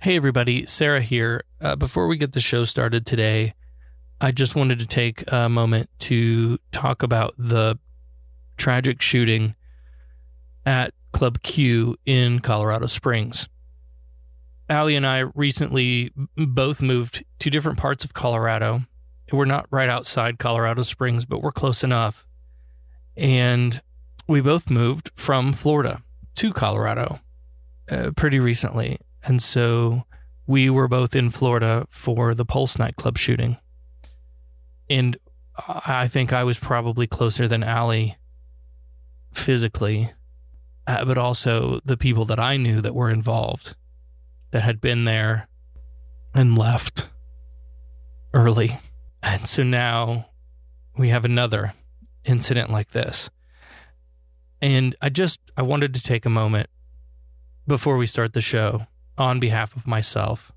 Hey everybody, Sarah here. Before we get the show started today, I just wanted to take a moment to talk about the tragic shooting at Club Q in Colorado Springs. Allie and I recently both moved to different parts of Colorado. We're not right outside Colorado Springs, but we're close enough. And we both moved from Florida to Colorado pretty recently. And so we were both in Florida for the Pulse nightclub shooting. And I think I was probably closer than Allie physically, but also the people that I knew that were involved, that had been there and left early. And so now we have another incident like this. And I wanted to take a moment before we start the show on behalf of myself,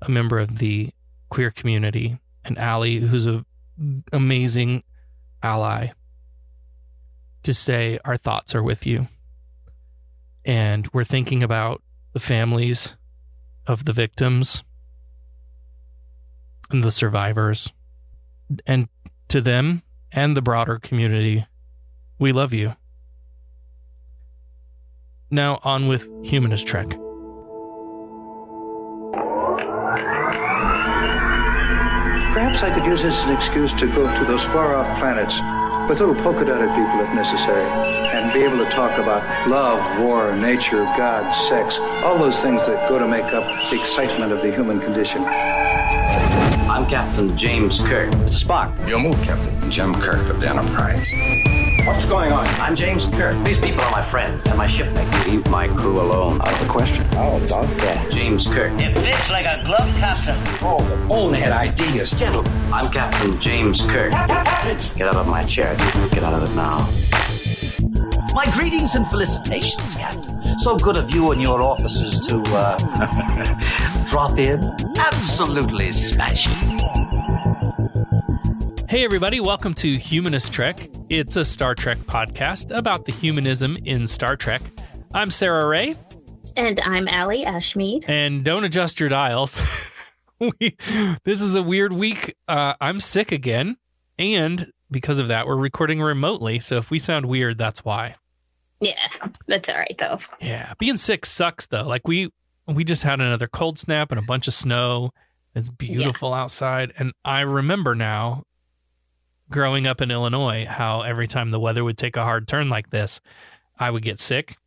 a member of the queer community, and Allie, who's an amazing ally, to say our thoughts are with you. And we're thinking about the families of the victims and the survivors. And to them and the broader community, we love you. Now on with Humanist Trek. Perhaps I could use this as an excuse to go to those far-off planets with little polka-dotted people if necessary, and be able to talk about love, war, nature, God, sex, all those things that go to make up the excitement of the human condition. I'm Captain James Kirk. Spock. Your move, Captain. Jim Kirk of the Enterprise. What's going on? I'm James Kirk. These people are my friends and my shipmates. Leave my crew alone. Out of the question. Oh, don't James Kirk. It fits like a glove, Captain. Oh, the bonehead ideas. Gentlemen, I'm Captain James Kirk. Get out of my chair. Get out of it now. My greetings and felicitations, Captain. So good of you and your officers to, drop in. Absolutely smashing. Hey everybody, welcome to Humanist Trek. It's a Star Trek podcast about the humanism in Star Trek. I'm Sarah Ray. And I'm Allie Ashmead. And don't adjust your dials. This is a weird week. I'm sick again. And because of that, we're recording remotely. So if we sound weird, that's why. Yeah, that's all right, though. Yeah, being sick sucks, though. Like, we just had another cold snap and a bunch of snow. It's beautiful outside. And I remember now, growing up in Illinois, how every time the weather would take a hard turn like this, I would get sick.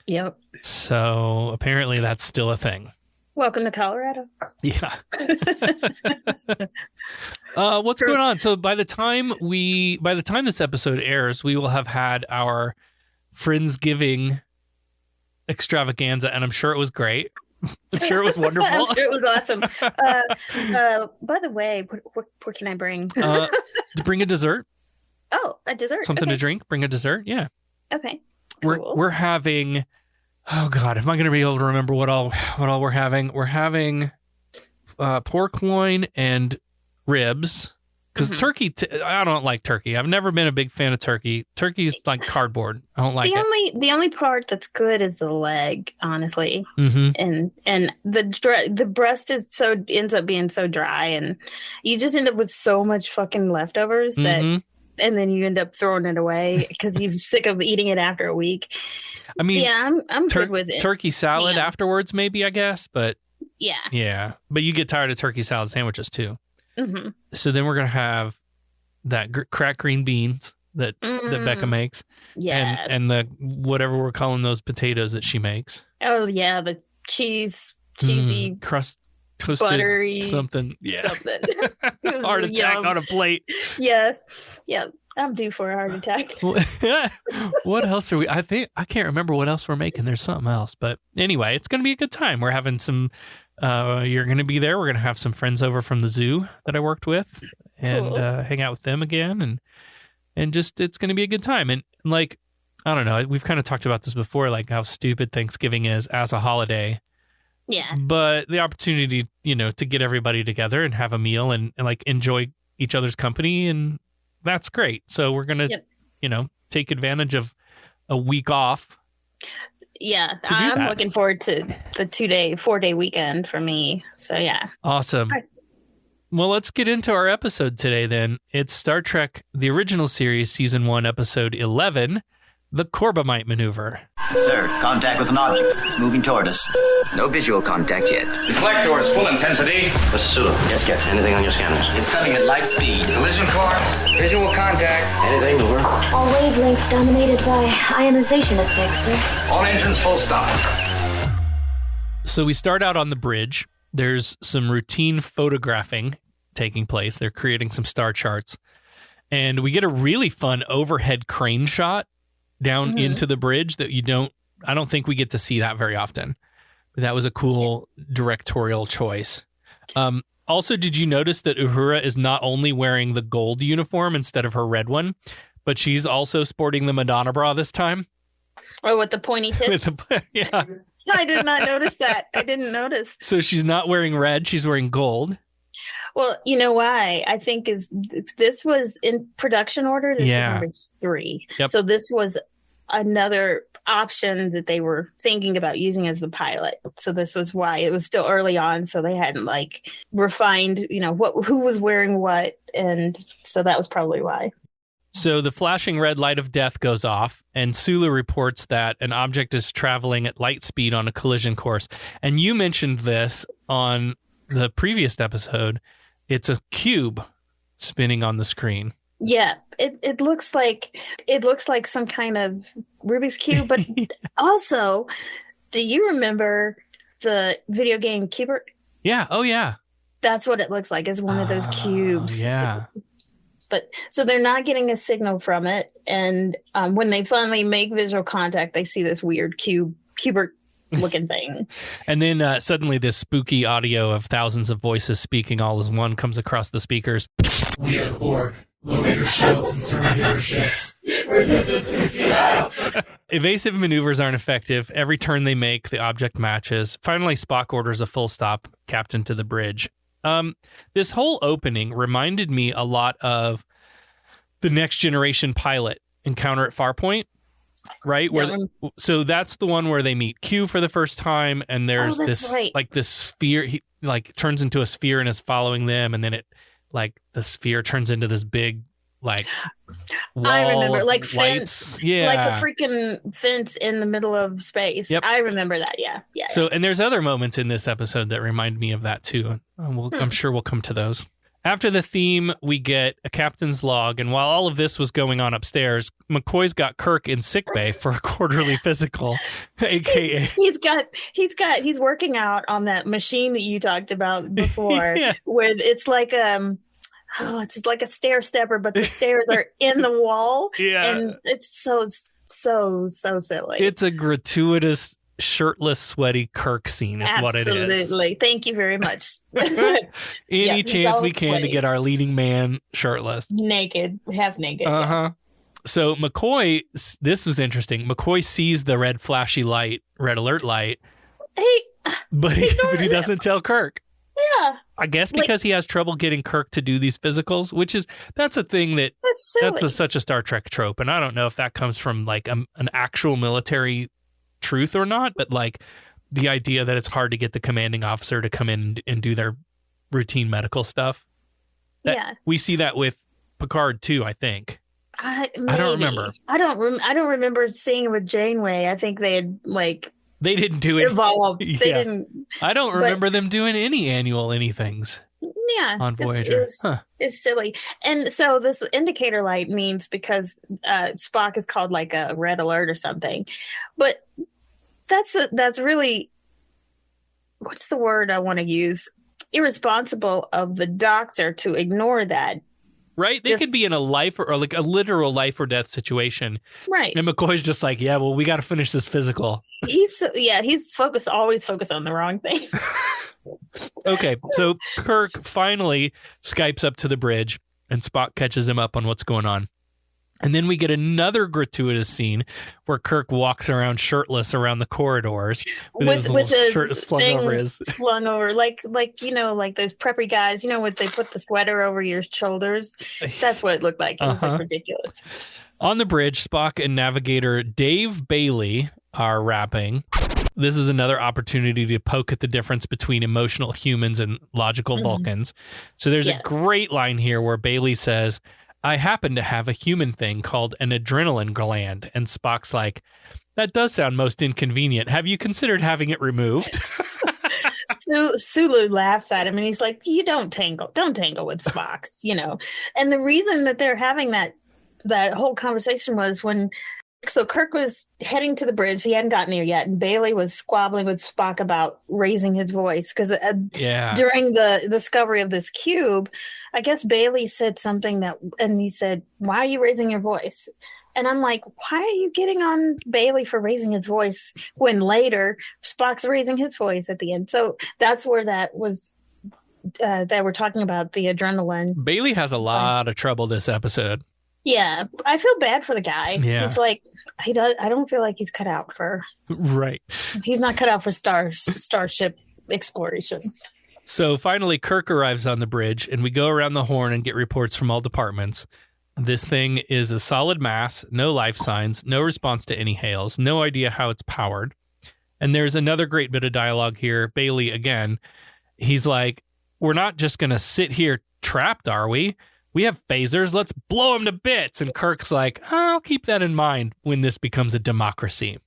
Yep. So apparently that's still a thing. Welcome to Colorado. Yeah. What's going on? So by the time this episode airs, we will have had our Friendsgiving extravaganza, and I'm sure it was great. I'm sure it was wonderful. I'm sure it was awesome. By the way, what can I bring? Bring a dessert. Oh, a dessert. Something to drink. Bring a dessert. Yeah. Okay. Cool. We're having. Oh God, am I going to be able to remember what all we're having? We're having pork loin and ribs. Because turkey, I don't like turkey. I've never been a big fan of turkey. Turkey's like cardboard. I don't like it. The only part that's good is the leg, honestly. Mm-hmm. And the breast ends up being so dry, and you just end up with so much fucking leftovers that, and then you end up throwing it away because you're sick of eating it after a week. I mean, yeah, I'm good with it. Turkey salad afterwards, maybe, I guess, but yeah. But you get tired of turkey salad sandwiches too. Mm-hmm. So then we're gonna have that cracked green beans that Becca makes, and the whatever we're calling those potatoes that she makes. Oh yeah, the cheesy crust, toasted, buttery something. Heart attack Yum. on a plate. Yeah. I'm due for a heart attack. What else are we? I can't remember what else we're making. There's something else, but anyway, it's gonna be a good time. We're having some. You're going to be there. We're going to have some friends over from the zoo that I worked with and hang out with them again. And just, it's going to be a good time. And like, I don't know, we've kind of talked about this before, like how stupid Thanksgiving is as a holiday. Yeah. But the opportunity, to get everybody together and have a meal and like enjoy each other's company. And that's great. So we're going to, take advantage of a week off. Yeah, do I'm that. looking forward to the 4-day weekend for me. So yeah. Awesome. All right. Well, let's get into our episode today then. It's Star Trek, the original series, Season 1, Episode 11, The Corbomite Maneuver. Sir, contact with an object. It's moving toward us. No visual contact yet. Deflectors, full intensity. Mr. Sulu. Yes, Captain. Anything on your scanners? It's coming at light speed. Collision course. Visual contact. Anything, over? All wavelengths dominated by ionization effects, sir. All engines full stop. So we start out on the bridge. There's some routine photographing taking place. They're creating some star charts. And we get a really fun overhead crane shot down into the bridge that I don't think we get to see that very often. But that was a cool directorial choice. Also, did you notice that Uhura is not only wearing the gold uniform instead of her red one, but she's also sporting the Madonna bra this time? Or with the pointy tips? Yeah. I did not notice that. I didn't notice. So she's not wearing red, she's wearing gold. Well, you know why? I think this was in production order. This was number 3. Yep. So this was another option that they were thinking about using as the pilot. So this was why it was still early on. So they hadn't refined, who was wearing what. And so that was probably why. So the flashing red light of death goes off, and Sulu reports that an object is traveling at light speed on a collision course. And you mentioned this on the previous episode. It's a cube spinning on the screen. Yeah, it looks like some kind of Rubik's Cube, but also, do you remember the video game Cubert? Yeah. Oh, yeah. That's what it looks like. It's one of those cubes. Yeah. But so they're not getting a signal from it, and when they finally make visual contact, they see this weird Cubert looking thing. And then suddenly this spooky audio of thousands of voices speaking all as one comes across the speakers. We are the board. Lower your shields and surrender your ships. Evasive maneuvers aren't effective. Every turn they make, the object matches. Finally, Spock orders a full stop, Captain to the bridge. This whole opening reminded me a lot of the Next Generation pilot Encounter at Farpoint. Right? So that's the one where they meet Q for the first time, and there's this sphere, he turns into a sphere and is following them, and then it the sphere turns into this big wall. I remember fence, like a freaking fence in the middle of space. Yep. I remember that. Yeah. So and there's other moments in this episode that remind me of that too. I'm sure we'll come to those. After the theme, we get a captain's log, and while all of this was going on upstairs, McCoy's got Kirk in sickbay for a quarterly physical, aka he's working out on that machine that you talked about before, where it's like it's like a stair stepper, but the stairs are in the wall, and it's so silly. It's a gratuitous shirtless, sweaty Kirk scene is what it is. Absolutely. Thank you very much. Any chance we can to get our leading man shirtless. Naked. Half naked. Uh-huh. So McCoy, this was interesting. McCoy sees the red flashy light, red alert light. But he doesn't tell Kirk. Yeah. I guess because he has trouble getting Kirk to do these physicals, that's a thing that's such a Star Trek trope. And I don't know if that comes from an actual military truth or not, but the idea that it's hard to get the commanding officer to come in and do their routine medical stuff. We see that with Picard too, I think. I don't remember. I don't remember seeing it with Janeway. I think they had they didn't do it. Evolved. They didn't. I don't remember them doing any annual anythings. Yeah, on Voyager. It's silly. And so this indicator light means because Spock is called a red alert or something, but that's really, what's the word I want to use? Irresponsible of the doctor to ignore that. Right? They could be in a life or a literal life or death situation. Right. And McCoy's just we got to finish this physical. He's always focused on the wrong thing. Okay. So Kirk finally Skypes up to the bridge and Spock catches him up on what's going on. And then we get another gratuitous scene where Kirk walks around shirtless around the corridors with his little shirt slung over his like those preppy guys, when they put the sweater over your shoulders. That's what it looked like. It was ridiculous. On the bridge, Spock and navigator Dave Bailey are wrapping. This is another opportunity to poke at the difference between emotional humans and logical Vulcans. So there's a great line here where Bailey says, I happen to have a human thing called an adrenaline gland. And Spock's like, that does sound most inconvenient. Have you considered having it removed? Sulu laughs at him and he's like, you don't tangle with Spock, you know. And the reason that they're having that whole conversation was when Kirk was heading to the bridge. He hadn't gotten there yet, and Bailey was squabbling with Spock about raising his voice because during the discovery of this cube, I guess Bailey said something and he said, "Why are you raising your voice?" And I'm like, why are you getting on Bailey for raising his voice when later Spock's raising his voice at the end? So that's where that was. That we're talking about the adrenaline. Bailey has a lot of trouble this episode. Yeah, I feel bad for the guy. Yeah. He's like, I don't feel like he's cut out for. Right. He's not cut out for starship exploration. So finally, Kirk arrives on the bridge, and we go around the horn and get reports from all departments. This thing is a solid mass, no life signs, no response to any hails, no idea how it's powered. And there's another great bit of dialogue here. Bailey, again, he's like, we're not just going to sit here trapped, are we? We have phasers. Let's blow them to bits. And Kirk's like, I'll keep that in mind when this becomes a democracy.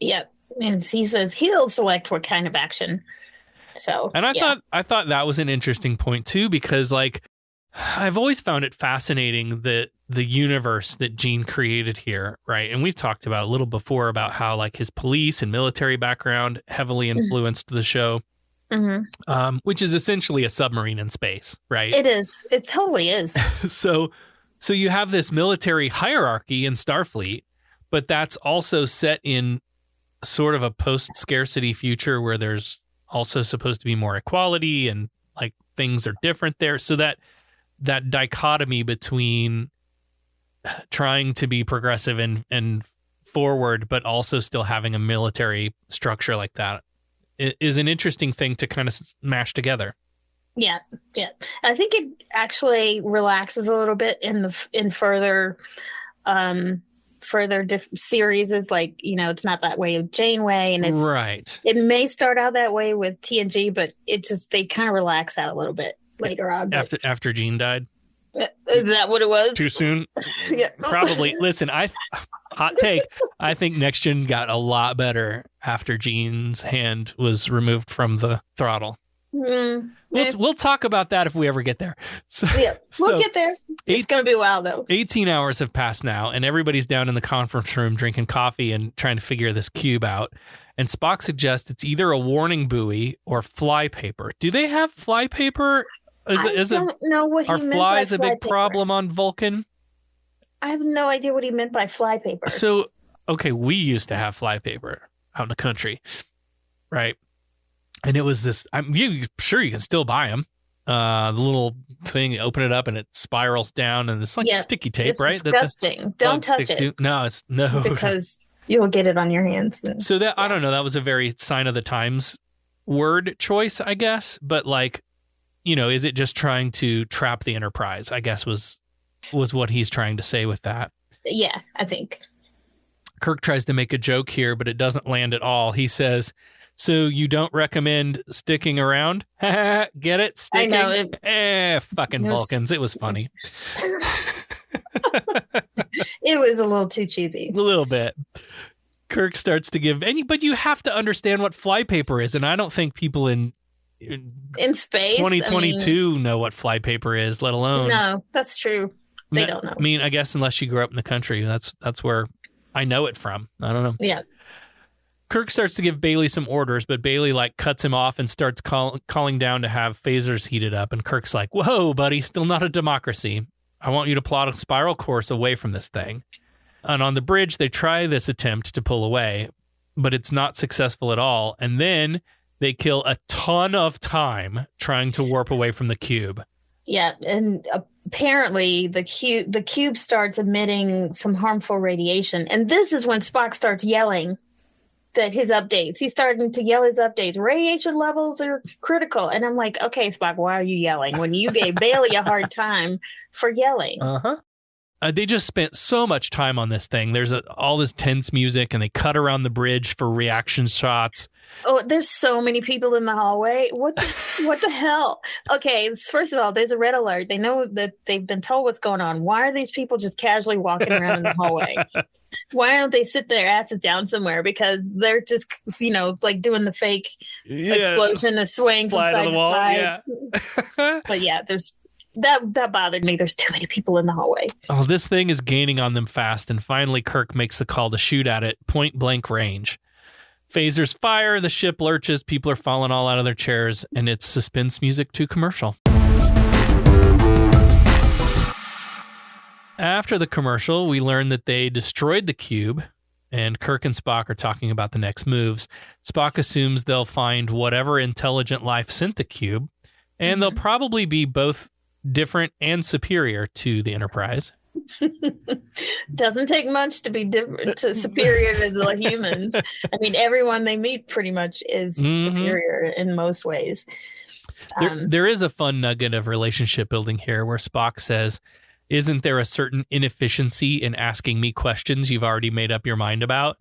Yep. And he says he'll select what kind of action. So, and I thought that was an interesting point too, because like I've always found it fascinating that the universe that Gene created here, right? And we've talked about a little before about how like his police and military background heavily influenced the show. Mm-hmm. Which is essentially a submarine in space, right? It is. It totally is. So you have this military hierarchy in Starfleet, but that's also set in sort of a post-scarcity future where there's also supposed to be more equality and like things are different there. So that dichotomy between trying to be progressive and forward, but also still having a military structure like that is an interesting thing to kind of smash together. Yeah. I think it actually relaxes a little bit in further series. Is like, you know, it's not that way with Janeway, and it's right. It may start out that way with TNG, but they kind of relax that a little bit later on. After Gene died. Is that what it was? Too soon? Yeah. Probably. Listen, hot take. I think Next Gen got a lot better after Gene's hand was removed from the throttle. We'll talk about that if we ever get there. So, yeah, we'll get there. It's going to be a while, though. 18 hours have passed now, and everybody's down in the conference room drinking coffee and trying to figure this cube out. And Spock suggests it's either a warning buoy or flypaper. Do they have flypaper? I don't know what he meant by flypaper. Are flies a big problem on Vulcan? I have no idea what he meant by flypaper. So, okay, we used to have flypaper out in the country, right? And it was this, sure you can still buy them. The little thing, you open it up and it spirals down and it's like sticky tape, it's right? Disgusting. Don't touch it. No, because you'll get it on your hands. So that, I don't know, that was a very sign of the times word choice, I guess. But like, you know, is it just trying to trap the Enterprise, I guess was what he's trying to say with that. Yeah, I think. Kirk tries to make a joke here, but it doesn't land at all. He says, so you don't recommend sticking around? Get it? Sticking? I know. Fucking Vulcans. It was funny. It was a little too cheesy. A little bit. Kirk starts to give, but you have to understand what flypaper is, and I don't think people in space 2022 know what flypaper is, let alone. No, that's true. They don't know. I mean, I guess unless you grew up in the country, that's where I know it from. I don't know. Yeah. Kirk starts to give Bailey some orders, but Bailey like cuts him off and starts calling down to have phasers heated up. And Kirk's like, whoa, buddy, still not a democracy. I want you to plot a spiral course away from this thing. And on the bridge, they try this attempt to pull away, but it's not successful at all. And then they kill a ton of time trying to warp away from the cube. Yeah, and apparently the cube starts emitting some harmful radiation. And this is when Spock starts yelling that his updates. He's starting to yell his updates. Radiation levels are critical. And I'm like, okay, Spock, why are you yelling? When you gave Bailey a hard time for yelling. Uh-huh. They just spent so much time on this thing. There's all this tense music, and they cut around the bridge for reaction shots. Oh, there's so many people in the hallway. What the hell? Okay, first of all, there's a red alert. They know that they've been told what's going on. Why are these people just casually walking around in the hallway? Why don't they sit their asses down somewhere? Because they're just, like doing the fake explosion, the swing from side to side. Yeah. But yeah, that bothered me. There's too many people in the hallway. Oh, this thing is gaining on them fast, and finally Kirk makes the call to shoot at it, point blank range. Phasers fire, the ship lurches, people are falling all out of their chairs, and it's suspense music to commercial. After the commercial, we learn that they destroyed the cube, and Kirk and Spock are talking about the next moves. Spock assumes they'll find whatever intelligent life sent the cube, and they'll probably be both different and superior to the Enterprise. Doesn't take much to be different, superior to the humans. I mean, everyone they meet pretty much is superior in most ways. There is a fun nugget of relationship building here where Spock says, "Isn't there a certain inefficiency in asking me questions you've already made up your mind about?"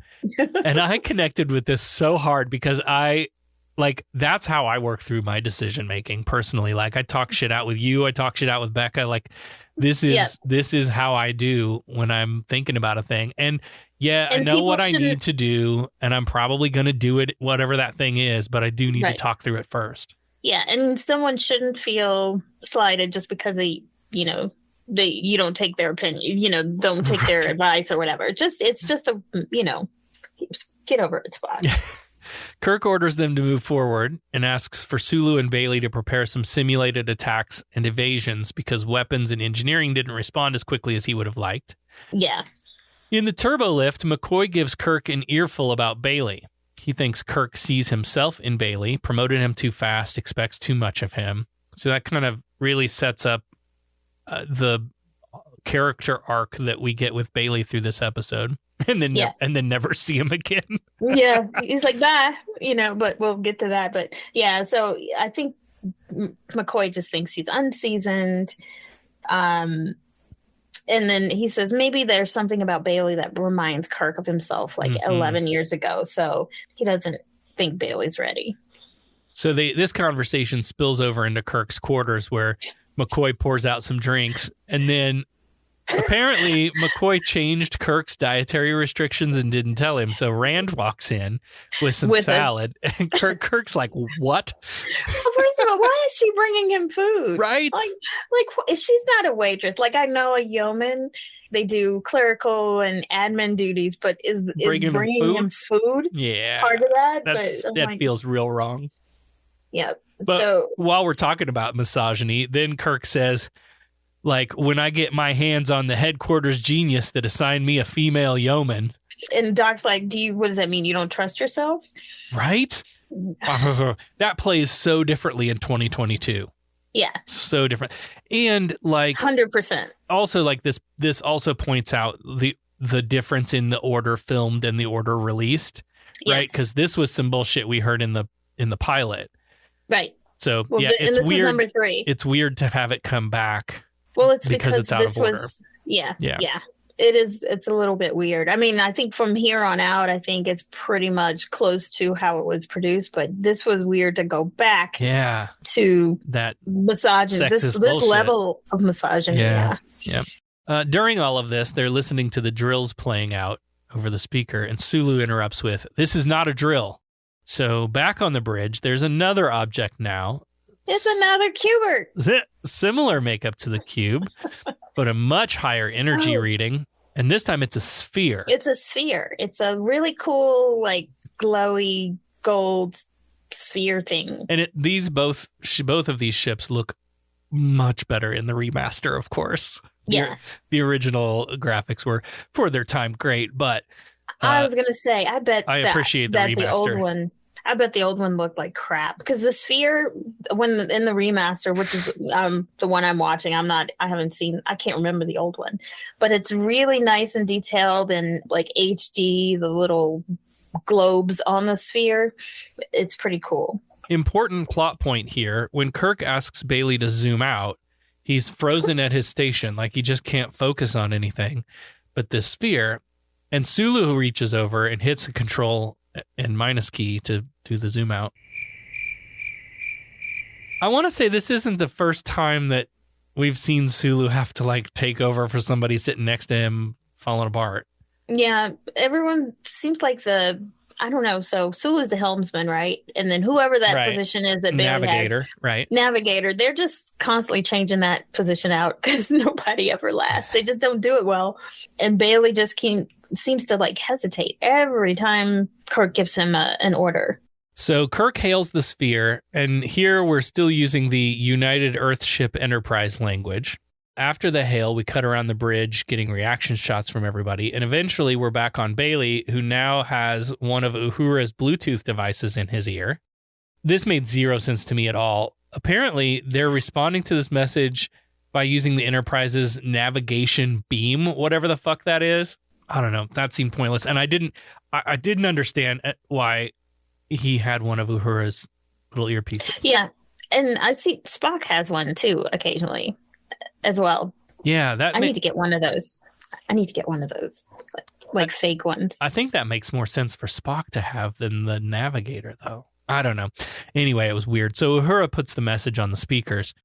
And I connected with this so hard because that's how I work through my decision making personally. Like, I talk shit out with you, I talk shit out with Becca. Like, this is how I do when I'm thinking about a thing. And I know what I need to do, and I'm probably going to do it, whatever that thing is, but I do need to talk through it first. Yeah, and someone shouldn't feel slighted just because you don't take their opinion, don't take their advice or whatever. It's just get over it, Spock. Kirk orders them to move forward and asks for Sulu and Bailey to prepare some simulated attacks and evasions because weapons and engineering didn't respond as quickly as he would have liked. Yeah. In the turbo lift, McCoy gives Kirk an earful about Bailey. He thinks Kirk sees himself in Bailey, promoted him too fast, expects too much of him. So that kind of really sets up the character arc that we get with Bailey through this episode. And then never see him again. Yeah, he's like, bye, but we'll get to that. But yeah, so I think McCoy just thinks he's unseasoned. And then he says maybe there's something about Bailey that reminds Kirk of himself 11 years ago. So he doesn't think Bailey's ready. So this conversation spills over into Kirk's quarters where McCoy pours out some drinks, and then apparently, McCoy changed Kirk's dietary restrictions and didn't tell him. So Rand walks in with some salad, and Kirk's like, "What?" Well, first of all, why is she bringing him food? Right? Like she's not a waitress. Like, I know a yeoman, they do clerical and admin duties, but is bringing him food? Yeah, part of that. That feels real wrong. Yeah. But while we're talking about misogyny, then Kirk says, when I get my hands on the headquarters genius that assigned me a female yeoman. And Doc's like, what does that mean? You don't trust yourself? Right? That plays so differently in 2022. Yeah. So different. And 100%. Also, this also points out the difference in the order filmed and the order released. Yes. Right? Because this was some bullshit we heard in the pilot. Right. So, it's weird. Is number 3. It's weird to have it come back. Well, it's because it's out of order. Yeah. It is. It's a little bit weird. I mean, I think from here on out, I think it's pretty much close to how it was produced. But this was weird to go back. Yeah. To that misogyny. This level of misogyny. Yeah. During all of this, they're listening to the drills playing out over the speaker, and Sulu interrupts with, "This is not a drill." So back on the bridge, there's another object now. It's another Cubert. Similar makeup to the cube, but a much higher energy reading. And this time it's a sphere. It's a sphere. It's a really cool, glowy gold sphere thing. And both of these ships look much better in the remaster, of course. Yeah. The original graphics were, for their time, great, but... I was going to say, I bet I appreciate the remaster. The old one... I bet the old one looked like crap because the sphere, in the remaster, which is the one I'm watching, I can't remember the old one, but it's really nice and detailed and HD, the little globes on the sphere. It's pretty cool. Important plot point here: when Kirk asks Bailey to zoom out, He's frozen at his station, like he just can't focus on anything but this sphere. And Sulu reaches over and hits the control and minus key to do the zoom out. I want to say this isn't the first time that we've seen Sulu have to like take over for somebody sitting next to him falling apart. Yeah, everyone seems like I don't know. So Sulu's the helmsman, right? And then whoever that position is that Bailey Navigator, has, right? Navigator. They're just constantly changing that position out because nobody ever lasts. They just don't do it well. And Bailey just seems to like hesitate every time Kirk gives him an order. So Kirk hails the sphere, and here we're still using the United Earthship Enterprise language. After the hail, we cut around the bridge, getting reaction shots from everybody, and eventually we're back on Bailey, who now has one of Uhura's Bluetooth devices in his ear. This made zero sense to me at all. Apparently, they're responding to this message by using the Enterprise's navigation beam, whatever the fuck that is. I don't know. That seemed pointless, and I didn't understand why he had one of Uhura's little earpieces. Yeah, and I see Spock has one too occasionally as well. Yeah, I need to get one of those. Like fake ones. I think that makes more sense for Spock to have than the Navigator, though. I don't know. Anyway, it was weird. So Uhura puts the message on the speakers.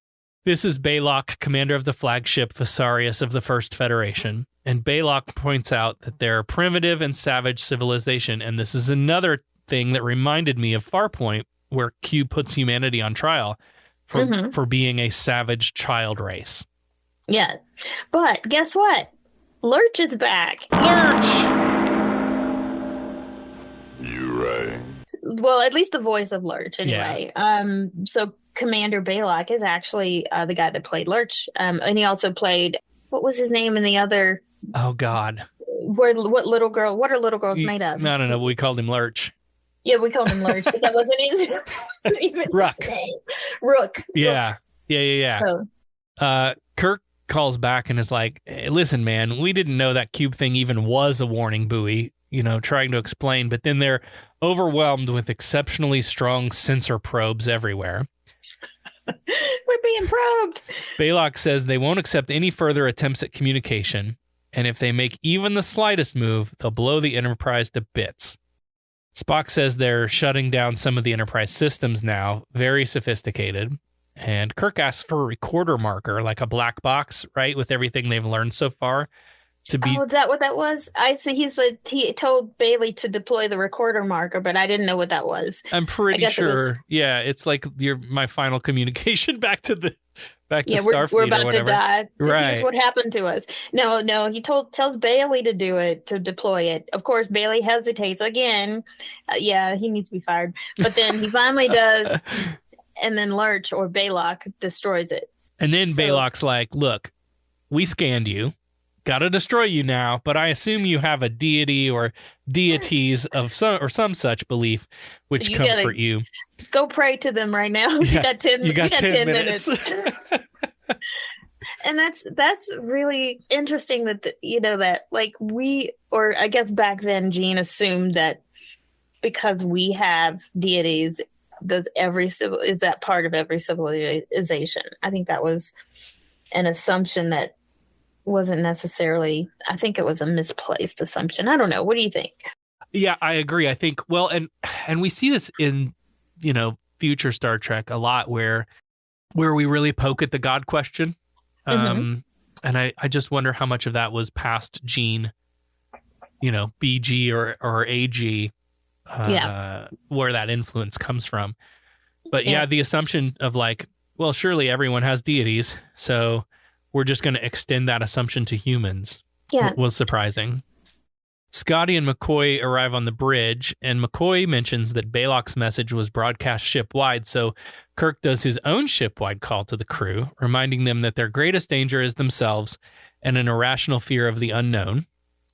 This is Baylock, commander of the flagship Thessarius of the First Federation. And Baylock points out that they're a primitive and savage civilization. And this is another thing that reminded me of Farpoint, where Q puts humanity on trial for being a savage child race. Yeah. But guess what? Lurch is back. Lurch! You're right. Well, at least the voice of Lurch, anyway. Yeah. So Commander Baylock is actually the guy that played Lurch. And he also played, what was his name in the other? Oh, God. What are little girls made of? I don't know. We called him Lurch. Yeah, we called him Lurch, but that wasn't even Rook. his name. Rook. Yeah. So. Kirk calls back and is like, hey, listen, man, we didn't know that cube thing even was a warning buoy, trying to explain, but then they're overwhelmed with exceptionally strong sensor probes everywhere. We're being probed. Baylock says they won't accept any further attempts at communication, and if they make even the slightest move, they'll blow the Enterprise to bits. Spock says they're shutting down some of the Enterprise systems now, very sophisticated. And Kirk asks for a recorder marker, like a black box, right, with everything they've learned so far. To be. Oh, is that what that was? I see. He told Bailey to deploy the recorder marker, but I didn't know what that was. I'm pretty sure. Yeah, it's like my final communication back to Starfleet. We're about or to die. Right. Here's what happened to us. No. He tells Bailey to do it, to deploy it. Of course, Bailey hesitates again. He needs to be fired. But then he finally does. And then Lurch or Baylock destroys it. And then Baylock's like, look, we scanned you. Got to destroy you now, but I assume you have a deity or deities of some such belief which comfort you. Go pray to them right now. Yeah, you got 10 minutes. And that's really interesting that that like or I guess back then Gene assumed that because we have deities, is that part of every civilization? I think that was an assumption that wasn't necessarily. I think it was a misplaced assumption. I don't know. What do you think? Yeah, I agree. I think and we see this in future Star Trek a lot where we really poke at the God question, and I just wonder how much of that was past Gene, BG or AG. Where that influence comes from. But the assumption of like, well, surely everyone has deities, so we're just going to extend that assumption to humans. Was surprising. Scotty and McCoy arrive on the bridge, and McCoy mentions that Baylock's message was broadcast ship-wide, so Kirk does his own ship-wide call to the crew, reminding them that their greatest danger is themselves and an irrational fear of the unknown.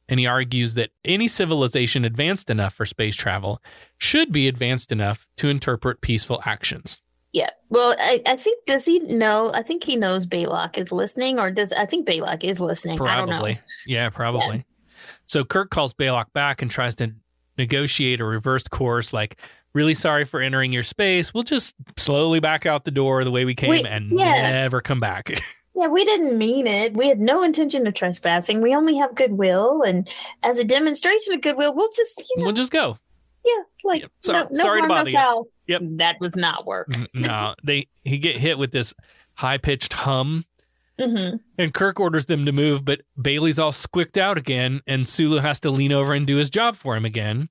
And he argues that any civilization advanced enough for space travel should be advanced enough to interpret peaceful actions. Yeah. Well, I think, does he know? I think he knows Baylock is listening, I think Baylock is listening. Probably. I don't know. Yeah, probably. Yeah. So Kirk calls Baylock back and tries to negotiate a reversed course, like, really sorry for entering your space. We'll just slowly back out the door the way we came and never come back. Yeah, we didn't mean it. We had no intention of trespassing. We only have goodwill, and as a demonstration of goodwill, we'll just, We'll just go. Yeah, like Yep. no Sorry to harm, no bother you. foul. Yep. That does not work. No, he get hit with this high-pitched hum, Mm-hmm. and Kirk orders them to move, but Bailey's all squicked out again, and Sulu has to lean over and do his job for him again.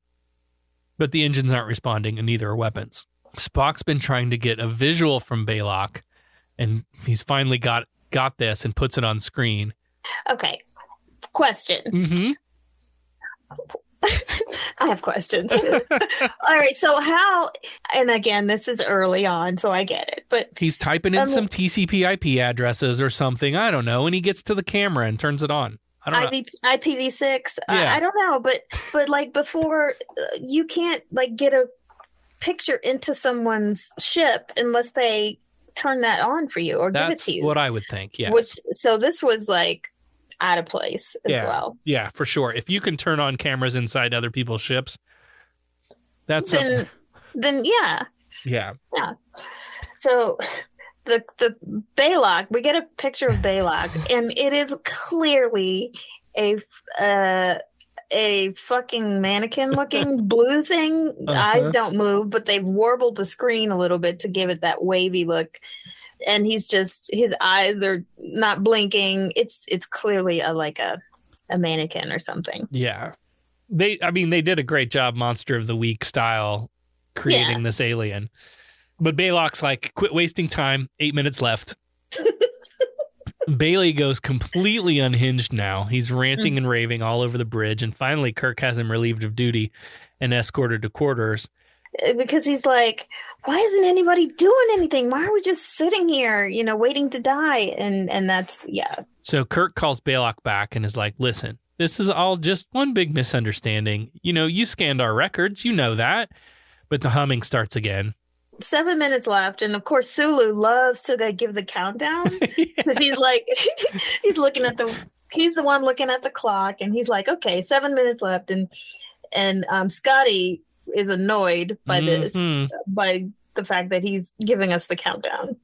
But the engines aren't responding, and neither are weapons. Spock's been trying to get a visual from Baylock, and he's finally got this and puts it on screen. Okay. Question. Mm-hmm. I have questions. All right. So how, and again, this is early on, so I get it. But he's typing in some TCP IP addresses or something. I don't know. And he gets to the camera and turns it on. I don't know. IPv6. Yeah. I don't know. But like before, you can't like get a picture into someone's ship unless they turn that on for you or give it to you. That's what I would think. Yes. So this was like out of place as well. Yeah, for sure. If you can turn on cameras inside other people's ships, that's then yeah. Yeah. Yeah. So the Baylock, we get a picture of Baylock, and it is clearly a fucking mannequin looking blue thing. Eyes don't move, but they've warbled the screen a little bit to give it that wavy look. And his eyes are not blinking. It's clearly a mannequin or something. Yeah. They did a great job, Monster of the Week style, creating this alien. But Baylock's like, quit wasting time. 8 minutes left. Bailey goes completely unhinged now. He's ranting and raving all over the bridge. And finally, Kirk has him relieved of duty and escorted to quarters. Because he's like, why isn't anybody doing anything? Why are we just sitting here, waiting to die? And that's, yeah. So Kirk calls Baylock back and is like, listen, this is all just one big misunderstanding. You scanned our records. You know that. But the humming starts again. 7 minutes left, and of course Sulu loves to give the countdown because he's like he's the one looking at the clock, and he's like, okay, 7 minutes left, and Scotty is annoyed by this, by the fact that he's giving us the countdown.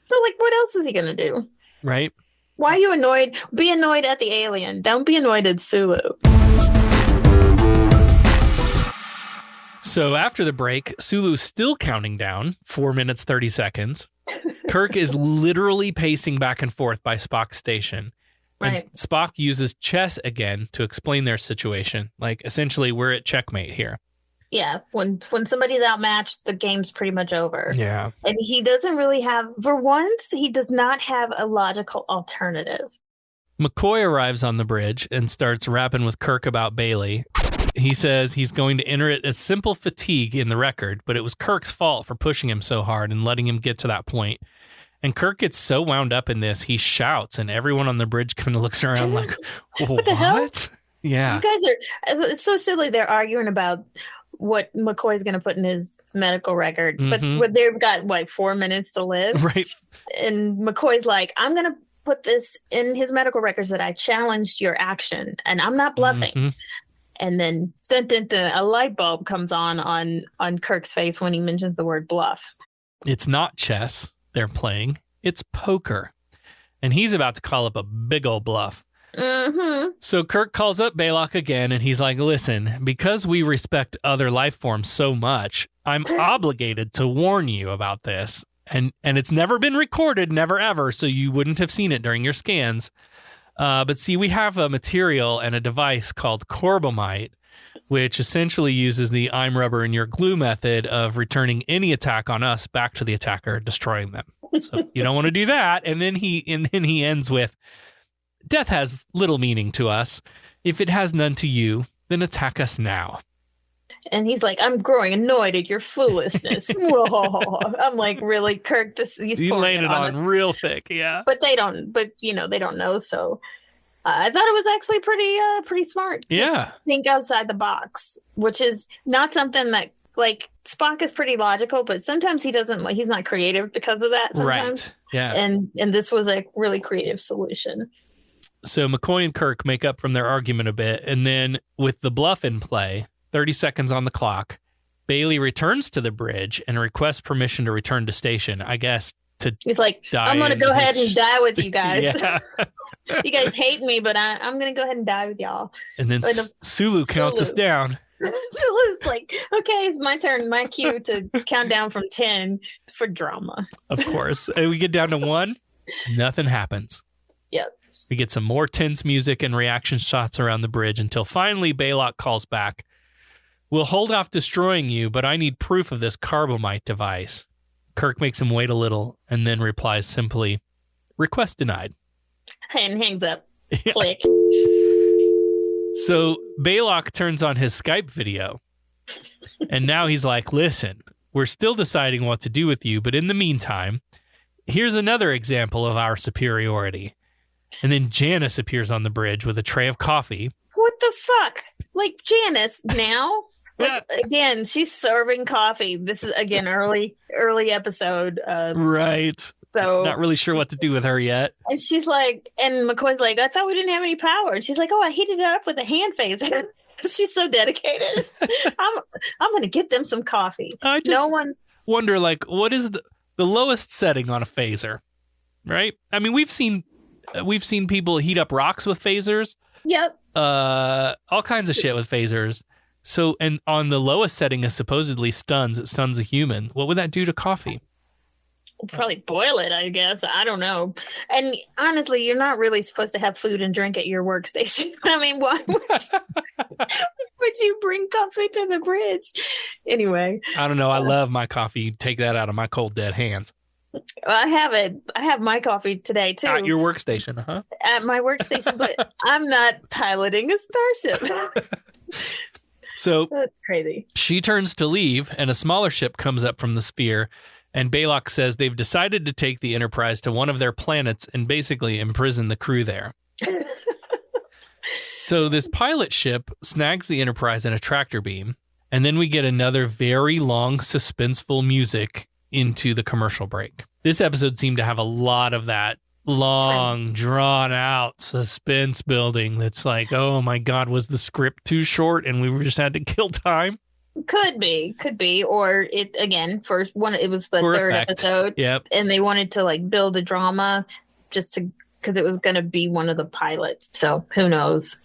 So like, what else is he gonna do? Right? Why are you annoyed? Be annoyed at the alien. Don't be annoyed at Sulu. So after the break, Sulu's still counting down, 4 minutes, 30 seconds. Kirk is literally pacing back and forth by Spock's station. Right. And Spock uses chess again to explain their situation. Like, essentially, we're at checkmate here. Yeah, when somebody's outmatched, the game's pretty much over. Yeah. And he doesn't really have, for once, he does not have a logical alternative. McCoy arrives on the bridge and starts rapping with Kirk about Bailey. He says he's going to enter it as simple fatigue in the record, but it was Kirk's fault for pushing him so hard and letting him get to that point. And Kirk gets so wound up in this, he shouts, and everyone on the bridge kind of looks around like, what? The hell? Yeah. You guys it's so silly. They're arguing about what McCoy's going to put in his medical record, but they've got, 4 minutes to live? Right. And McCoy's like, I'm going to put this in his medical records that I challenged your action, and I'm not bluffing. And then a light bulb comes on Kirk's face when he mentions the word bluff. It's not chess they're playing. It's poker. And he's about to call up a big old bluff. So Kirk calls up Baylock again, and he's like, listen, because we respect other life forms so much, I'm obligated to warn you about this. And it's never been recorded, never ever, so you wouldn't have seen it during your scans. But see, we have a material and a device called Corbomite, which essentially uses the I'm rubber and you're glue method of returning any attack on us back to the attacker, destroying them. So you don't want to do that. And then he ends with, death has little meaning to us. If it has none to you, then attack us now. And he's like, I'm growing annoyed at your foolishness. I'm like, really, Kirk? You landed on real thick, yeah. But they don't know. So I thought it was actually pretty smart. To think outside the box, which is not something that, like, Spock is pretty logical, but sometimes he doesn't, like, he's not creative because of that. Sometimes. Right. Yeah. And this was a really creative solution. So McCoy and Kirk make up from their argument a bit, and then with the bluff in play, 30 seconds on the clock, Bailey returns to the bridge and requests permission to return to station, I guess, to He's like, die. I'm going to go ahead and die with you guys. Yeah. You guys hate me, but I'm going to go ahead and die with y'all. And then Sulu counts us down. Sulu's like, okay, it's my turn, my cue to count down from 10 for drama. Of course. And we get down to 1, nothing happens. Yep. We get some more tense music and reaction shots around the bridge until finally Baylock calls back. We'll hold off destroying you, but I need proof of this Corbomite device. Kirk makes him wait a little and then replies simply, request denied. And hangs up. Click. So Baylock turns on his Skype video. And now he's like, listen, we're still deciding what to do with you, but in the meantime, here's another example of our superiority. And then Janice appears on the bridge with a tray of coffee. What the fuck? Like, Janice now? Like, again, she's serving coffee. This is, again, early episode. Right. So not really sure what to do with her yet. And she's like, and McCoy's like, I thought we didn't have any power. And she's like, oh, I heated it up with a hand phaser. She's so dedicated. I'm going to get them some coffee. I just wonder, like, what is the lowest setting on a phaser, right? I mean, we've seen people heat up rocks with phasers. Yep. All kinds of shit with phasers. So, and on the lowest setting is supposedly it stuns a human. What would that do to coffee? Probably boil it, I guess. I don't know. And honestly, you're not really supposed to have food and drink at your workstation. I mean, why would you bring coffee to the bridge? Anyway. I don't know. I love my coffee. Take that out of my cold, dead hands. I have it. I have my coffee today, too. At your workstation, huh? At my workstation, but I'm not piloting a starship. So that's crazy. She turns to leave, and a smaller ship comes up from the sphere. And Baylock says they've decided to take the Enterprise to one of their planets and basically imprison the crew there. So this pilot ship snags the Enterprise in a tractor beam, and then we get another very long, suspenseful music into the commercial break. This episode seemed to have a lot of that long, drawn-out suspense building that's like, oh my God, was the script too short and we just had to kill time? Could be, or it again. First one, it was the third episode. Yep, and they wanted to like build a drama just to because it was going to be one of the pilots. So who knows?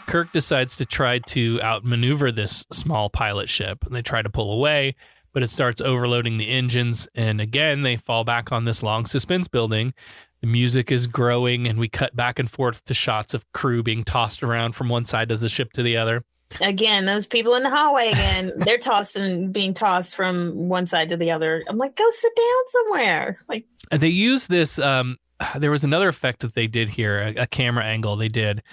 Kirk decides to try to outmaneuver this small pilot ship. They try to pull away, but it starts overloading the engines, and again they fall back on this long suspense building. The music is growing, and we cut back and forth to shots of crew being tossed around from one side of the ship to the other. Again, those people in the hallway again, they're being tossed from one side to the other. I'm like, go sit down somewhere. Like, they use this, there was another effect that they did here, a camera angle they did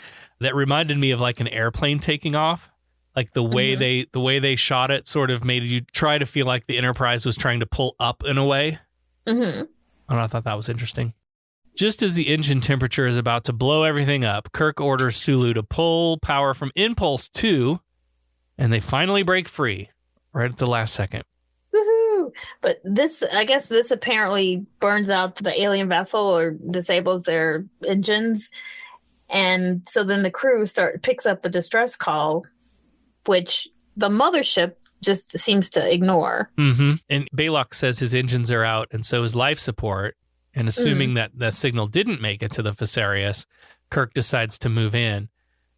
that reminded me of like an airplane taking off. Like the way they shot it sort of made you try to feel like the Enterprise was trying to pull up in a way. Mm-hmm. And I thought that was interesting. Just as the engine temperature is about to blow everything up, Kirk orders Sulu to pull power from Impulse 2, and they finally break free right at the last second. Woohoo! But I guess this apparently burns out the alien vessel or disables their engines. And so then the crew picks up a distress call, which the mothership just seems to ignore. Mm-hmm. And Baylock says his engines are out, and so is life support. And assuming that the signal didn't make it to the Fesarius, Kirk decides to move in.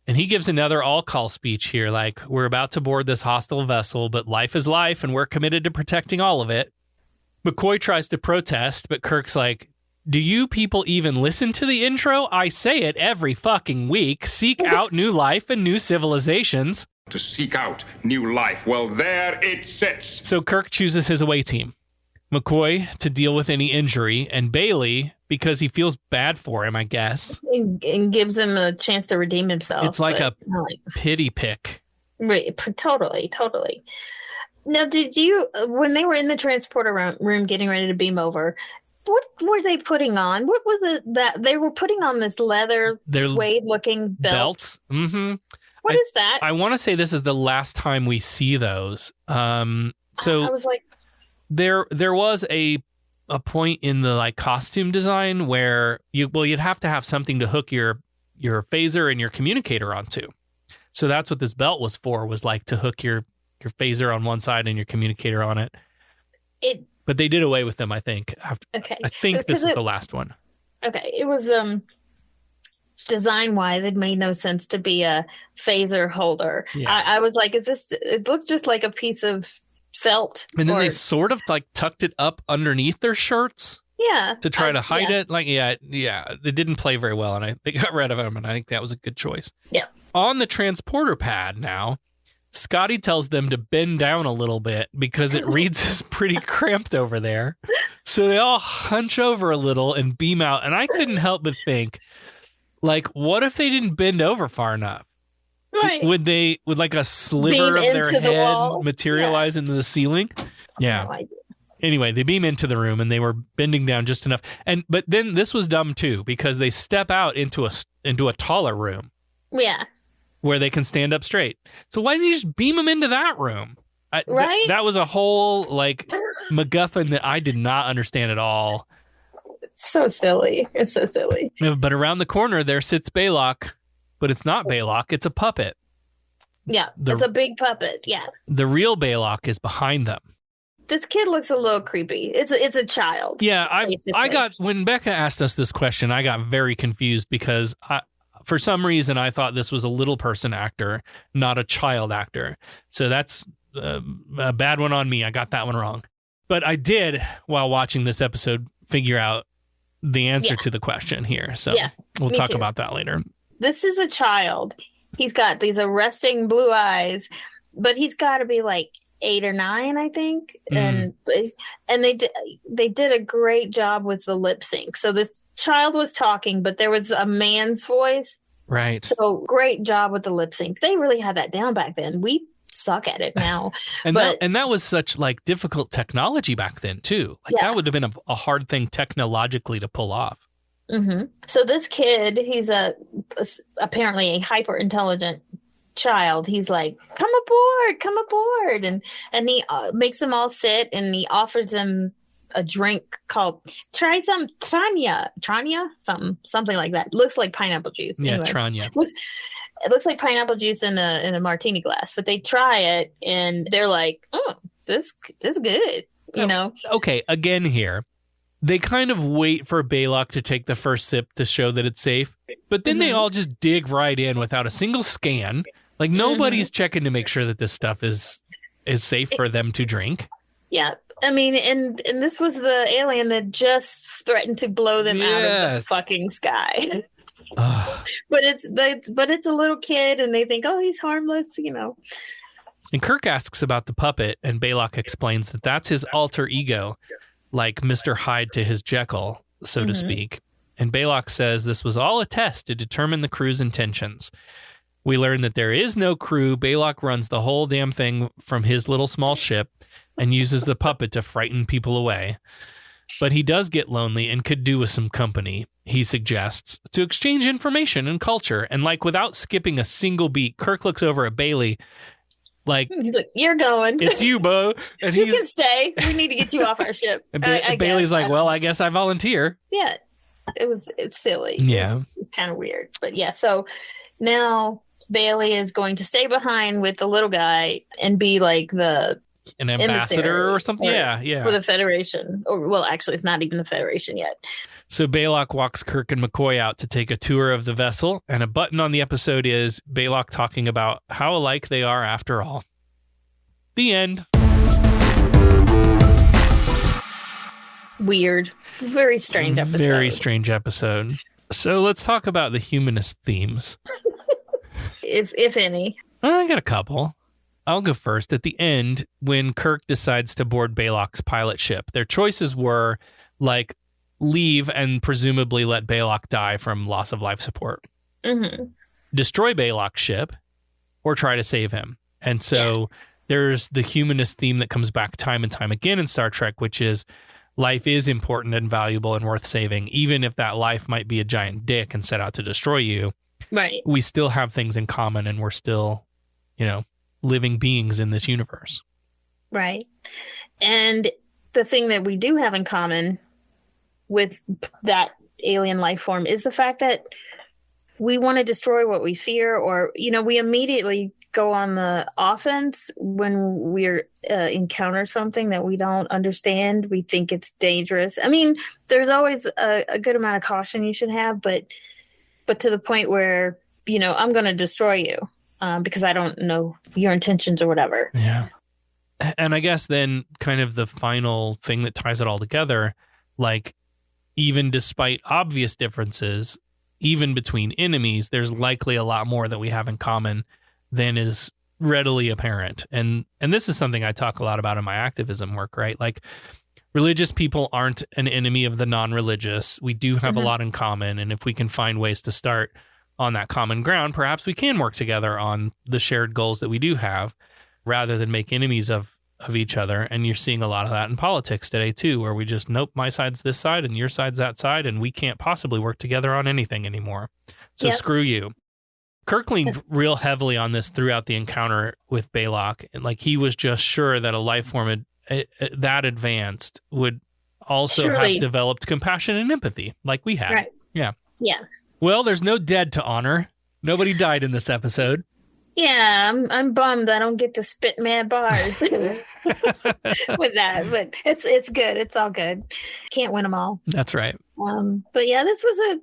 And he gives another all-call speech here, like, we're about to board this hostile vessel, but life is life, and we're committed to protecting all of it. McCoy tries to protest, but Kirk's like, do you people even listen to the intro? I say it every fucking week. Seek out new life and new civilizations. To seek out new life. Well, there it sits. So Kirk chooses his away team. McCoy to deal with any injury, and Bailey because he feels bad for him, I guess. And gives him a chance to redeem himself. It's like a pity pick. Right, totally. Now, did you, when they were in the transporter room getting ready to beam over, what were they putting on? What was it that they were putting on this leather suede-looking belt? Belts? Mm-hmm. What is that? I want to say this is the last time we see those. So I was like, there was a point in the like costume design where you'd have to have something to hook your phaser and your communicator onto. So that's what this belt was for, was like to hook your phaser on one side and your communicator on it. But they did away with them, I think. Okay. I think this is the last one. Okay. It was design-wise, it made no sense to be a phaser holder. Yeah. I was like, it looks just like a piece of felt. And then they sort of like tucked it up underneath their shirts. Yeah. To try to hide it. Like, yeah. They didn't play very well, and they got rid of them, and I think that was a good choice. Yeah. On the transporter pad now, Scotty tells them to bend down a little bit because it reads as pretty cramped over there. So they all hunch over a little and beam out. And I couldn't help but think, like, what if they didn't bend over far enough? Right. Would like a sliver of their head materialize into the ceiling? Yeah. No idea. Anyway, they beam into the room and they were bending down just enough. But then this was dumb too, because they step out into a taller room. Yeah. Where they can stand up straight. So why didn't you just beam them into that room? Right? That was a whole like MacGuffin that I did not understand at all. It's so silly. It's so silly. But around the corner there sits Baylock, but it's not Baylock. It's a puppet. Yeah, it's a big puppet. Yeah. The real Baylock is behind them. This kid looks a little creepy. It's a child. Yeah, I got, when Becca asked us this question, I got very confused because for some reason, I thought this was a little person actor, not a child actor. So that's a bad one on me. I got that one wrong. But I did, while watching this episode, figure out the answer to the question here. So we'll talk about that later. This is a child. He's got these arresting blue eyes, but he's got to be like 8 or 9, I think. And they did a great job with the lip sync. So this child was talking, but there was a man's voice. Right. So great job with the lip sync. They really had that down back then. We suck at it now. and that was such like difficult technology back then too. Like that would have been a hard thing technologically to pull off. Mm-hmm. So this kid, he's apparently a hyper intelligent child. He's like, come aboard, and he makes them all sit, and he offers them a drink called try some Tranya, something like that. Looks like pineapple juice. Yeah, anyway. Tranya. It looks like pineapple juice in a martini glass, but they try it and they're like, oh, this is good, you know. Okay, again here, they kind of wait for Baylock to take the first sip to show that it's safe, but then they all just dig right in without a single scan. Like nobody's checking to make sure that this stuff is safe for them to drink. Yeah. I mean, and this was the alien that just threatened to blow them out of the fucking sky. But it's a little kid, and they think, oh, he's harmless, you know. And Kirk asks about the puppet, and Baylock explains that that's his alter ego, like Mr. Hyde to his Jekyll, so to speak. And Baylock says this was all a test to determine the crew's intentions. We learn that there is no crew. Baylock runs the whole damn thing from his little small ship and uses the puppet to frighten people away. But he does get lonely and could do with some company, he suggests, to exchange information and culture. And like without skipping a single beat, Kirk looks over at Bailey like, he's like, you're going. It's you, Bo. And you can stay. We need to get you off our ship. And Bailey's like, well, I guess I volunteer. Yeah. It's silly. Yeah. It's kind of weird. But yeah, so now Bailey is going to stay behind with the little guy and be like an ambassador or something. Yeah. For the Federation. Or, well, actually, it's not even the Federation yet. So Baylock walks Kirk and McCoy out to take a tour of the vessel, and a button on the episode is Baylock talking about how alike they are after all. The end. Weird. Very strange episode. Very strange episode. So let's talk about the humanist themes. if any. I got a couple. I'll go first. At the end, when Kirk decides to board Baylock's pilot ship, their choices were like leave and presumably let Baylock die from loss of life support, destroy Baylock's ship, or try to save him. And so there's the humanist theme that comes back time and time again in Star Trek, which is life is important and valuable and worth saving, even if that life might be a giant dick and set out to destroy you. Right. We still have things in common, and we're still, living beings in this universe. Right. And the thing that we do have in common with that alien life form is the fact that we want to destroy what we fear, or, we immediately go on the offense when we're encounter something that we don't understand. We think it's dangerous. I mean, there's always a good amount of caution you should have, but to the point where, I'm going to destroy you because I don't know your intentions or whatever. Yeah. And I guess then kind of the final thing that ties it all together, like, even despite obvious differences, even between enemies, there's likely a lot more that we have in common than is readily apparent. And this is something I talk a lot about in my activism work, right? Like, religious people aren't an enemy of the non-religious. We do have a lot in common. And if we can find ways to start on that common ground, perhaps we can work together on the shared goals that we do have, rather than make enemies of each other. And you're seeing a lot of that in politics today too, where we just, nope, my side's this side and your side's that side, and we can't possibly work together on anything anymore. So screw you. Kirk leaned real heavily on this throughout the encounter with Baylock. And like, he was just sure that a life form that advanced would also have developed compassion and empathy like we had. Right. Yeah. Yeah. Well, there's no dead to honor. Nobody died in this episode. Yeah, I'm bummed I don't get to spit mad bars with that, but it's good. It's all good. Can't win them all. That's right. But yeah, it was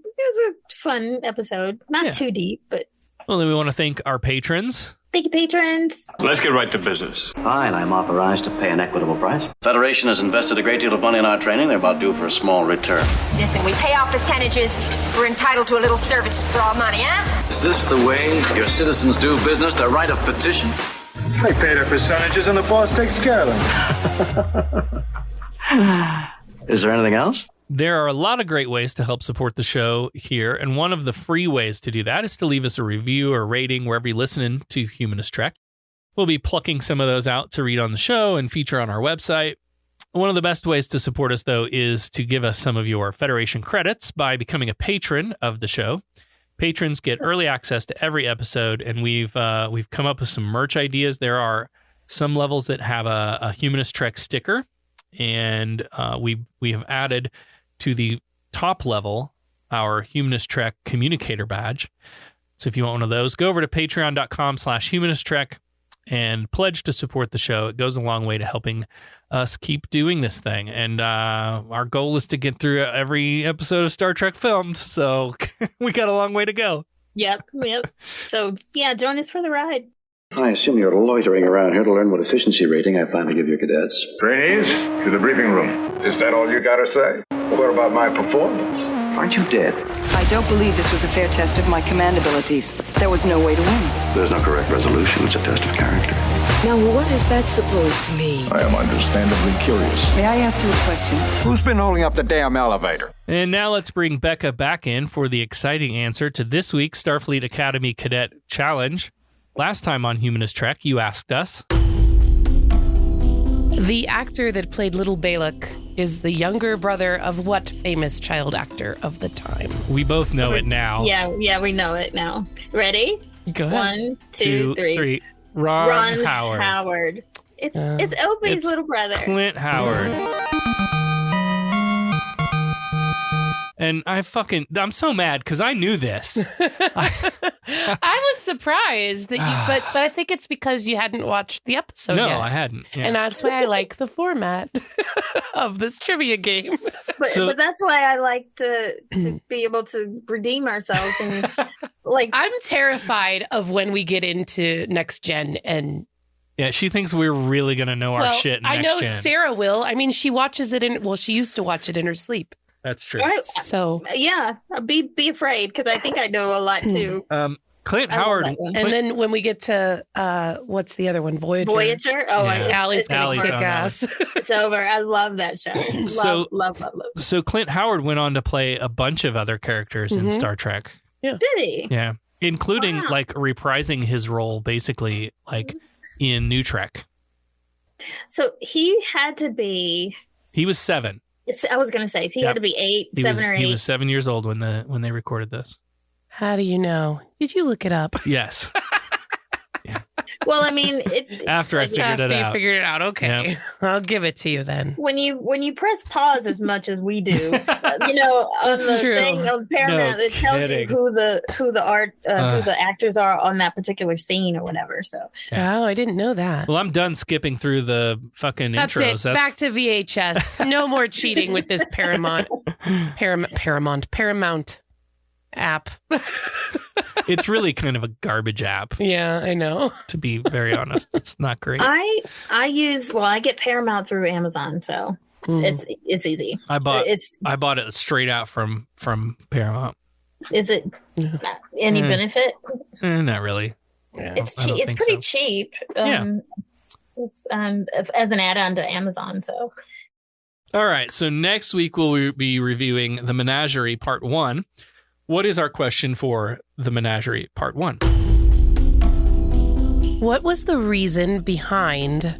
a fun episode. Not too deep, but. Well, then we want to thank our patrons. Thank you, patrons. Let's get right to business. Fine, I'm authorized to pay an equitable price. Federation has invested a great deal of money in our training. They're about due for a small return. Listen, we pay off percentages. We're entitled to a little service for our money, huh? Is this the way your citizens do business? Their right of petition? They pay their percentages and the boss takes care of them. Is there anything else? There are a lot of great ways to help support the show here, and one of the free ways to do that is to leave us a review or rating wherever you're listening to Humanist Trek. We'll be plucking some of those out to read on the show and feature on our website. One of the best ways to support us, though, is to give us some of your Federation credits by becoming a patron of the show. Patrons get early access to every episode, and we've come up with some merch ideas. There are some levels that have a Humanist Trek sticker, and we have added to the top level our Humanist Trek communicator badge. So if you want one of those, go over to patreon.com/humanisttrek and pledge to support the show. It goes a long way to helping us keep doing this thing. And our goal is to get through every episode of Star Trek filmed, so we got a long way to go. Yep. So yeah, join us for the ride. I assume you're loitering around here to learn what efficiency rating I plan to give your cadets. Trainees, to the briefing room. Is that all you gotta say? What about my performance? Aren't you dead? I don't believe this was a fair test of my command abilities. There was no way to win. There's no correct resolution. It's a test of character. Now, what is that supposed to mean? I am understandably curious. May I ask you a question? Who's been holding up the damn elevator? And now let's bring Becca back in for the exciting answer to this week's Starfleet Academy Cadet Challenge. Last time on Humanist Trek, you asked us, the actor that played Little Baylock is the younger brother of what famous child actor of the time? We both know it now. Yeah, we know it now. Ready? Go ahead. 1, 2, 3. Ron Howard. It's Opie's little brother. Clint Howard. And I'm so mad because I knew this. I was surprised that you, but I think it's because you hadn't watched the episode yet. No, I hadn't. Yeah. And that's why I like the format of this trivia game. But that's why I like to be able to redeem ourselves. And I'm terrified of when we get into Next Gen and. Yeah, she thinks we're really going to know our shit in Next Gen. I know Sarah will. I mean, she watches it she used to watch it in her sleep. That's true. So yeah, be afraid because I think I know a lot too. Clint Howard, and then when we get to what's the other one, Voyager? Oh, yeah. Allie's gonna kick ass. It's over. I love that show. Love. So Clint Howard went on to play a bunch of other characters in Star Trek. Yeah, did he? Yeah, including reprising his role basically in New Trek. So he had to be. He was 7. I was going to say, so he had to be 7 or 8. He was 7 years old when they recorded this. How do you know? Did you look it up? Yes. Yeah. Well, I mean, after I figured it out. You figured it out. Okay. Yep. I'll give it to you then. When you press pause as much as we do, on the thing on Paramount, it tells you who the actors are on that particular scene or whatever. So. Oh, I didn't know that. Well, I'm done skipping through the fucking intros. That's back to VHS. No more cheating with this Paramount app. It's really kind of a garbage app. Yeah, I know. To be very honest, it's not great. I get Paramount through Amazon, so it's easy. I bought it straight out from Paramount. Is it any benefit? Not really. Yeah, it's cheap. It's pretty cheap. It's, as an add-on to Amazon. So. All right. So next week we'll be reviewing The Menagerie Part 1. What is our question for The Menagerie Part 1? What was the reason behind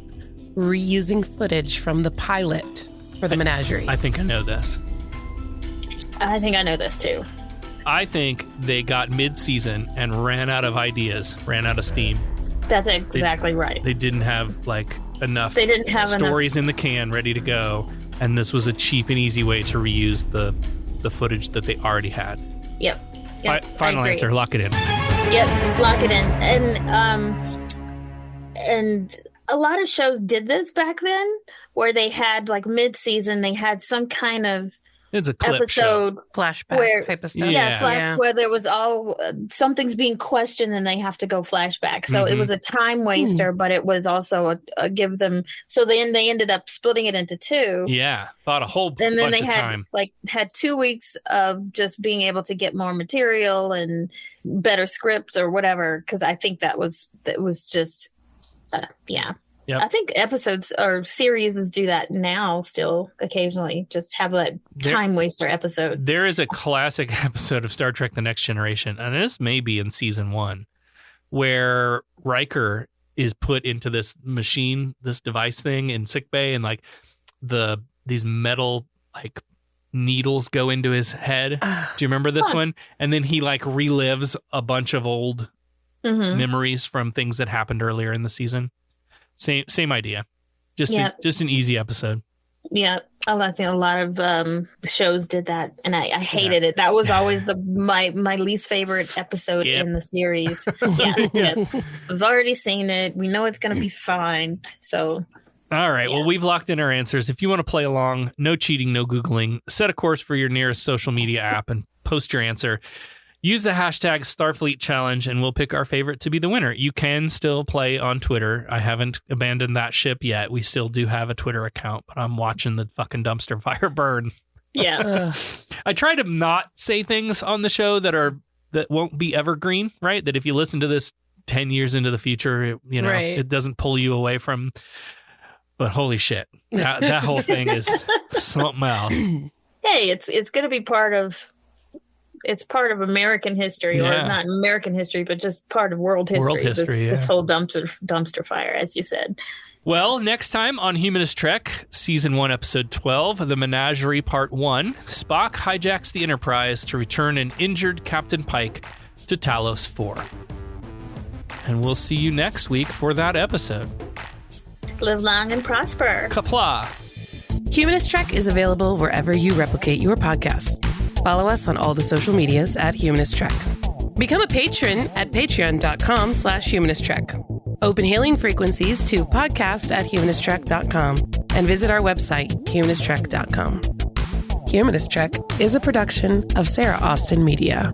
reusing footage from the pilot for The Menagerie? I think I know this. I think I know this too. I think they got mid-season and ran out of ideas, ran out of steam. That's exactly right. They didn't have enough stories in the can ready to go, and this was a cheap and easy way to reuse the footage that they already had. Yep. Final answer, lock it in. Yep, lock it in. And a lot of shows did this back then, where they had mid-season, they had some kind of it's a clip episode show. Flashback type of stuff. Where there was something's being questioned and they have to go flashback. So it was a time waster, but it was also a give them. So then they ended up splitting it into two. Yeah, thought a whole bunch and then they of had time. Had 2 weeks of just being able to get more material and better scripts or whatever. Because I think that was just Yep. I think episodes or series do that now still occasionally, just have that time waster episode. There is a classic episode of Star Trek The Next Generation, and this may be in season 1, where Riker is put into this machine, this device thing in sickbay, and these metal needles go into his head. Do you remember this one? And then he relives a bunch of old memories from things that happened earlier in the season. Same idea. Just an easy episode. Yeah, I think a lot of shows did that, and I hated it. That was always my least favorite episode in the series. Yeah. We've already seen it. We know it's going to be fine. So. All right. Well, we've locked in our answers. If you want to play along, no cheating, no Googling. Set a course for your nearest social media app and post your answer. Use the hashtag Starfleet Challenge, and we'll pick our favorite to be the winner. You can still play on Twitter. I haven't abandoned that ship yet. We still do have a Twitter account, but I'm watching the fucking dumpster fire burn. Yeah. I try to not say things on the show that won't be evergreen, right? That if you listen to this 10 years into the future, it doesn't pull you away from. But holy shit, that whole thing is something else. Hey, it's going to be part of. It's part of American history, or not American history, but just part of world history. World history, this whole dumpster fire, as you said. Well, next time on Humanist Trek, Season 1, Episode 12, The Menagerie Part 1, Spock hijacks the Enterprise to return an injured Captain Pike to Talos 4. And we'll see you next week for that episode. Live long and prosper. Kapla. Humanist Trek is available wherever you replicate your podcasts. Follow us on all the social medias at Humanist Trek. Become a patron at patreon.com/Humanist Trek. Open hailing frequencies to podcast@humanisttrek.com and visit our website, humanisttrek.com. Humanist Trek is a production of Sarah Austin Media.